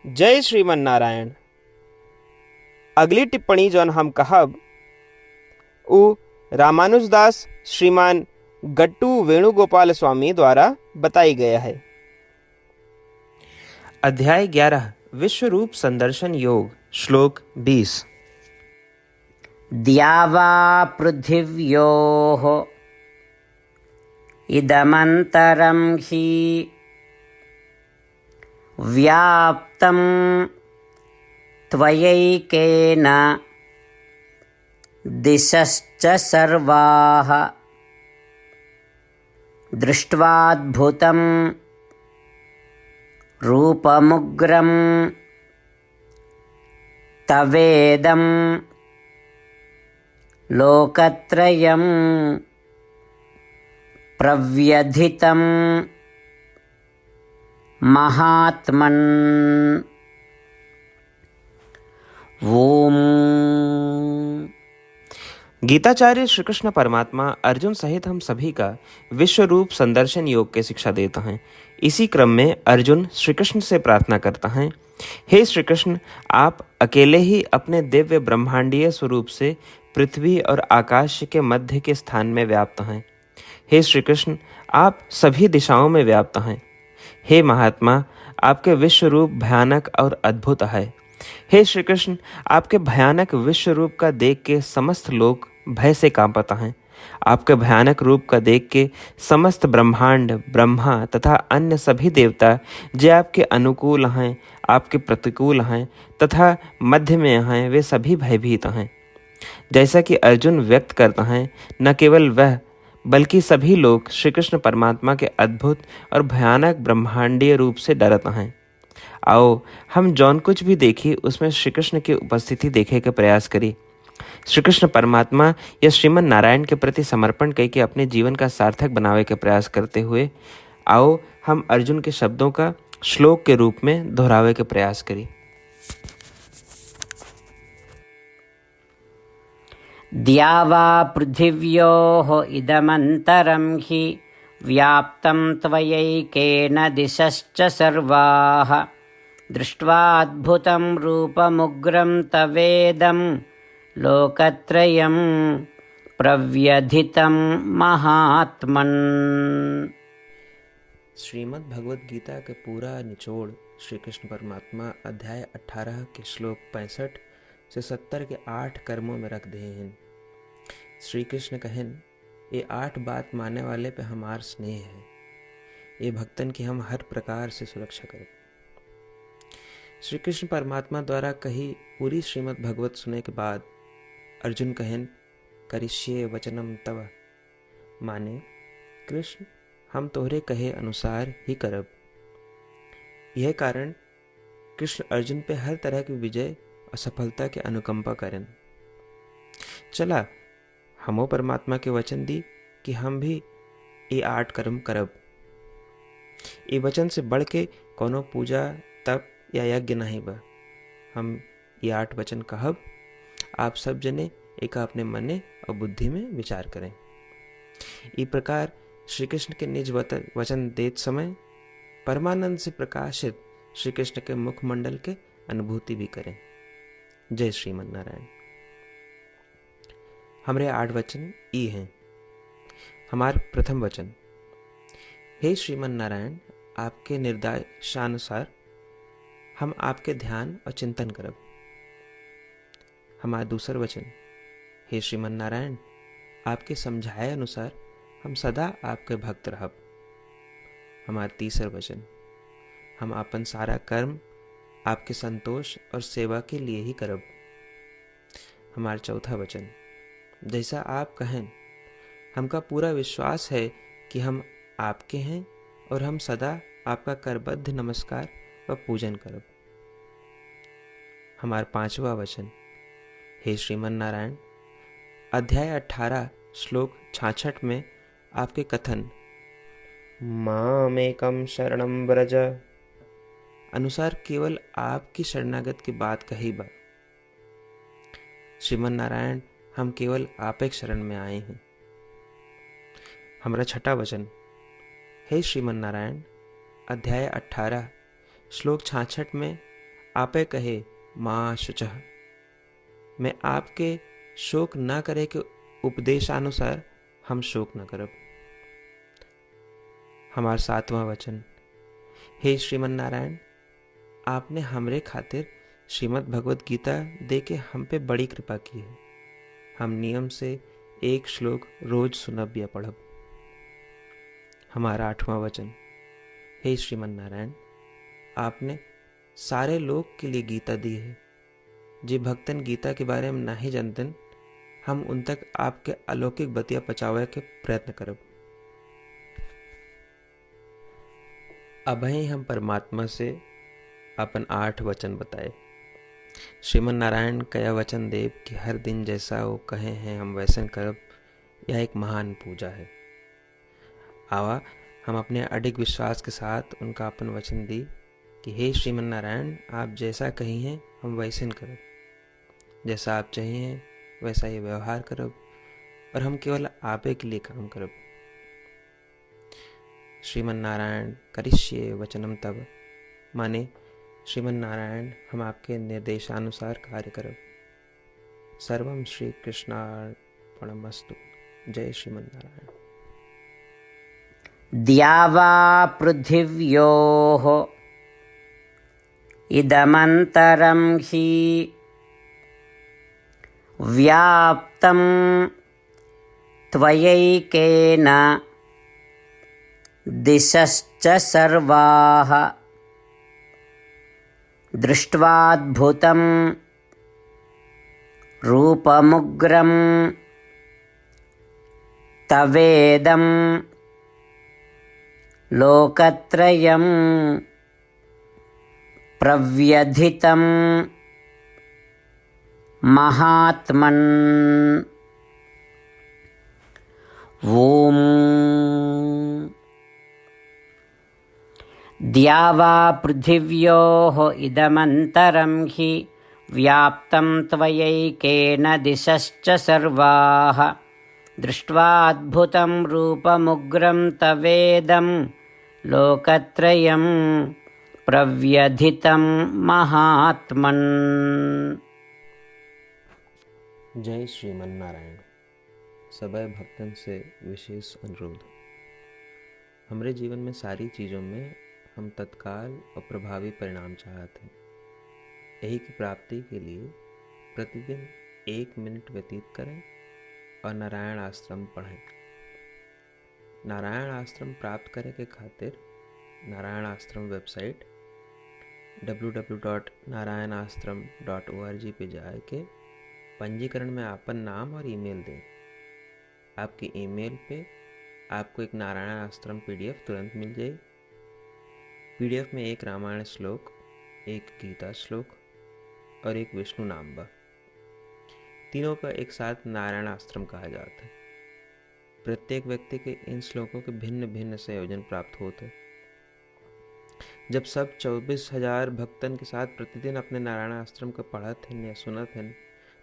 जय श्रीमन नारायण। अगली टिप्पणी जौन हम कहब उ रामानुजदास श्रीमान गट्टू वेणुगोपाल स्वामी द्वारा बताई गया है। अध्याय 11 विश्व रूप संदर्शन योग श्लोक 20। द्यावा पृथिव्योः इदमन्तरं हि व्याप्तं त्वयैकेन दिशश्च सर्वाः दृष्ट्वाद्भुतं रूपमुग्रं तवेदं लोकत्रयं प्रव्यथितं महात्मन्। ओम। गीताचार्य श्री कृष्ण परमात्मा अर्जुन सहित हम सभी का विश्व रूप संदर्शन योग के शिक्षा देता है। इसी क्रम में अर्जुन श्री कृष्ण से प्रार्थना करता है, हे श्री कृष्ण, आप अकेले ही अपने दिव्य ब्रह्मांडीय स्वरूप से पृथ्वी और आकाश के मध्य के स्थान में व्याप्त हैं। हे श्री कृष्ण, आप सभी दिशाओं में व्याप्त हैं। हे महात्मा, आपके विश्व रूप भयानक और अद्भुत है। हे श्री कृष्ण, आपके भयानक विश्व रूप का देख के समस्त लोग भय से कांपता हैं। आपके भयानक रूप का देख के समस्त ब्रह्मांड, ब्रह्मा तथा अन्य सभी देवता जो आपके अनुकूल हैं, आपके प्रतिकूल हैं तथा मध्य में हैं, वे सभी भयभीत हैं। जैसा कि अर्जुन व्यक्त करता है, न केवल वह बल्कि सभी लोग श्री कृष्ण परमात्मा के अद्भुत और भयानक ब्रह्मांडीय रूप से डरते हैं। आओ हम जौन कुछ भी देखी उसमें श्री कृष्ण की उपस्थिति देखे का प्रयास करें। श्री कृष्ण परमात्मा या श्रीमन नारायण के प्रति समर्पण करके अपने जीवन का सार्थक बनावे के प्रयास करते हुए आओ हम अर्जुन के शब्दों का श्लोक के रूप में दोहरावे के प्रयास करें। द्यावा पृथिव्योः इदमन्तरं हि व्याप्तं त्वयैकेन दिशश्च सर्वाः दृष्ट्वाद्भुतं रूपमुग्रं तवेदं लोकत्रयं प्रव्यथितं महात्मन्। श्रीमद् भगवद गीता के पूरा निचोड़ श्री कृष्ण परमात्मा अध्याय 18 के श्लोक 65 से 70 के 8 कर्मों में रख दे हैं। श्री कृष्ण कहन, ये 8 बात मानने वाले पे हमार स्नेह है, ये भक्तन की हम हर प्रकार से सुरक्षा करें। श्री कृष्ण परमात्मा द्वारा कही पूरी श्रीमद् भगवत सुने के बाद अर्जुन कहन, करिष्ये वचनम तव, माने कृष्ण हम तोहरे कहे अनुसार ही करब। यह कारण कृष्ण अर्जुन पे हर तरह की विजय और सफलता के अनुकंपा करें। चला हमो परमात्मा के वचन दी कि हम भी ये 8 कर्म करब। ये वचन से बढ़ के कोनो पूजा तप या यज्ञ नहीं बा। हम ये 8 वचन कहब, आप सब जने एक अपने मने और बुद्धि में विचार करें। इस प्रकार श्री कृष्ण के निज वचन देत समय परमानंद से प्रकाशित श्री कृष्ण के मुखमंडल के अनुभूति भी करें। जय श्रीमन नारायण। हमारे 8 वचन ई हैं। हमार प्रथम वचन, हे श्रीमन नारायण, आपके निर्देशानुसार हम आपके ध्यान और चिंतन करब। हमारा दूसर वचन, हे श्रीमन नारायण, आपके समझाए अनुसार हम सदा आपके भक्त रहब। हमारा तीसर वचन, हम अपन सारा कर्म आपके संतोष और सेवा के लिए ही करब। हमारा चौथा वचन, जैसा आप कहें हमका पूरा विश्वास है कि हम आपके हैं और हम सदा आपका करबद्ध नमस्कार व पूजन करब। हमारा पांचवा वचन, हे श्रीमन नारायण, अध्याय 18 श्लोक 66 में आपके कथन मामेकम शरणम व्रज अनुसार केवल आपकी शरणागत की बात कही बा। श्रीमन नारायण, हम केवल आप एक शरण में आए हैं। हमारा छठा वचन, हे श्रीमन नारायण, अध्याय 18 श्लोक 66 में आपे कहे माँ शुचः, मैं आपके शोक न करे के उपदेशानुसार हम शोक न करब। हमार 7वां वचन, हे श्रीमन नारायण, आपने हमरे खातिर श्रीमद् भगवत गीता दे के हम पे बड़ी कृपा की है। हम नियम से एक श्लोक रोज सुनब या पढ़ब। हमारा 8वां वचन, हे श्रीमन नारायण, आपने सारे लोग के लिए गीता दी है। जे भक्तन गीता के बारे में नहीं जानतन, हम उन तक आपके अलौकिक बतिया पहुंचावे के प्रयत्न करब। अबही हम परमात्मा से अपन 8 वचन बताए। श्रीमन नारायण कया वचन देव कि हर दिन जैसा वो कहे हैं हम वैसन करब, यह एक महान पूजा है। आवा हम अपने अडिग विश्वास के साथ उनका अपन वचन दी कि हे श्रीमन नारायण, आप जैसा कही हैं हम वैसन करब, जैसा आप चाहिए वैसा ही व्यवहार करब, और हम केवल आपे के लिए काम करब। श्रीमन नारायण करिष्ये वचनम तब, माने श्रीमन नारायण हम आपके निर्देशानुसार कार्य करब। सर्वम श्री कृष्णार्पणमस्तु। जय श्रीमन नारायण। द्यावा पृथिव्योः इदमन्तरं हि व्याप्तं त्वयैकेन दिशश्च सर्वाः दृष्ट्वाद्भुतं रूपमुग्रं तवेदं लोकत्रयं प्रव्यथितं महात्मन्। ॐ द्यावा पृथिव्योः इदमन्तरं हि व्याप्तं त्वयैकेन दिशश्च सर्वाः दृष्ट्वाद्भुतं रूपमुग्रं तवेदं लोकत्रयं प्रव्यथितं महात्मन्। जय श्रीमन नारायण। सबै भक्तन से विशेष अनुरोध, हमरे जीवन में सारी चीज़ों में हम तत्काल और प्रभावी परिणाम चाहते हैं। यही की प्राप्ति के लिए प्रतिदिन 1 मिनट व्यतीत करें और नारायण आश्रम पढ़ें। नारायण आश्रम प्राप्त करे के खातिर नारायण आश्रम वेबसाइट www.narayanashram.org पे जाए के पंजीकरण में आपन नाम और ईमेल दें। आपके ईमेल पे आपको एक नारायण आश्रम PDF तुरंत मिल जाए। PDF में एक रामायण श्लोक, एक गीता श्लोक और एक विष्णु नाम बा। तीनों का एक साथ नारायण आश्रम कहा जाता है। प्रत्येक व्यक्ति के इन श्लोकों के भिन्न भिन्न संयोजन प्राप्त होते हैं। जब सब 24,000 भक्तन के साथ प्रतिदिन अपने नारायण आश्रम को पढ़त हैं या सुनत हैं,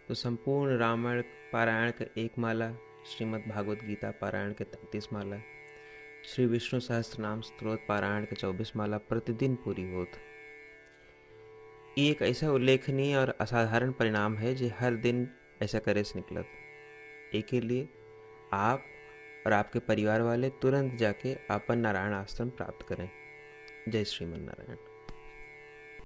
तो संपूर्ण रामायण पारायण के 1 माला, श्रीमद् भागवत गीता पारायण के 33 माला, श्री विष्णु सहस्त्रनाम स्तोत्र पारायण के 24 माला प्रतिदिन पूरी होत। ये एक ऐसा उल्लेखनीय और असाधारण परिणाम है जो हर दिन ऐसा करे से निकलत। एक के लिए आप और आपके परिवार वाले तुरंत जाके आपन नारायण आश्रम प्राप्त करें। जय श्रीमन नारायण।